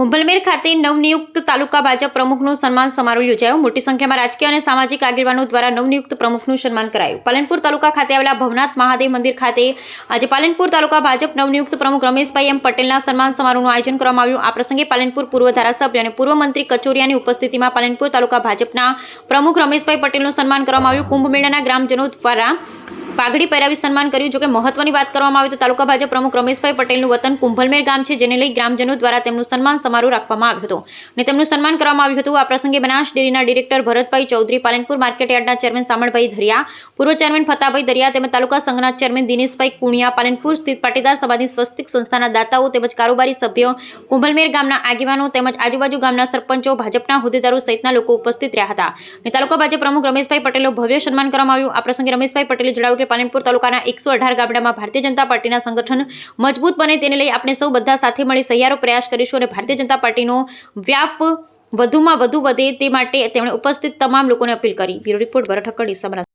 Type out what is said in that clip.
કુંભલમેર ખાતે નવનિયુક્ત તાલુકા ભાજપ પ્રમુખનું સન્માન સમારોહ યોજાયો। મોટી સંખ્યામાં રાજકીય અને સામાજિક આગેવાનો દ્વારા નવનિયુક્ત પ્રમુખનું સન્માન કરાયું। પાલનપુર તાલુકા ખાતે આવેલા ભવનાથ મહાદેવ મંદિર ખાતે આજે પાલનપુર તાલુકા ભાજપ નવનિયુક્ત પ્રમુખ રમેશભાઈ એમ પટેલના સન્માન સમારોહનું આયોજન કરવામાં આવ્યું। આ પ્રસંગે પાલનપુર પૂર્વ ધારાસભ્ય અને પૂર્વ મંત્રી કચોરિયાની ઉપસ્થિતિમાં પાલનપુર તાલુકા ભાજપના પ્રમુખ રમેશભાઈ પટેલનું સન્માન કરવામાં આવ્યું। કુંભ મેળાના ગ્રામજનો દ્વારા પાઘડી પહેરાવી સન્માન કર્યું। જોકે મહત્વની વાત કરવામાં આવે તો તાલુકા ભાજપ પ્રમુખ રમેશભાઈ પટેલનું વતન કુંભલમેર ગામ છે, જેને લઈ ગ્રામજનો દ્વારા તેમનું સન્માન સમારોહ રાખવામાં આવ્યો હતો અને તેમનું સન્માન કરવામાં આવ્યું હતું। આ પ્રસંગે બનાસ ડેરીના ડિરેક્ટર ભરતભાઈ ચૌધરી, પાલનપુર માર્કેટ યાર્ડના ચેરમેન સામળભાઈ ધરિયા, પૂર્વ ચેરમેન ફતાભાઈ ધરિયા તેમજ તાલુકા સંઘના ચેરમેન દિનેશભાઈ કુણિયા, પાલનપુર સ્થિત પાટીદાર સમાજની સ્વસ્તિક સંસ્થાના દાતાઓ તેમજ કારોબારી સભ્યો, કુંભલમેર ગામના આગેવાનો તેમજ આજુબાજુ ગામના સરપંચો, ભાજપના હોદ્દેદારો સહિતના લોકો ઉપસ્થિત રહ્યા હતા અને તાલુકા ભાજપ પ્રમુખ રમેશભાઈ પટેલનું ભવ્ય સન્માન કરવામાં આવ્યું। આ પ્રસંગે રમેશભાઈ પટેલે જણાવ્યું કે પાલનપુર તાલુકાના 118 ગામડામાં ભારતીય જનતા પાર્ટીના સંગઠન મજબૂત બને તેને લઈ આપણે સૌ બધા સાથે મળી સહિયારો પ્રયાસ કરીશું અને ભારતીય જનતા પાર્ટીનો વ્યાપ વધુમાં વધુ વધે તે માટે તેમણે ઉપસ્થિત તમામ લોકોને અપીલ કરી। બ્યુરો રિપોર્ટ ભરત ઠક્કર, ડીસા।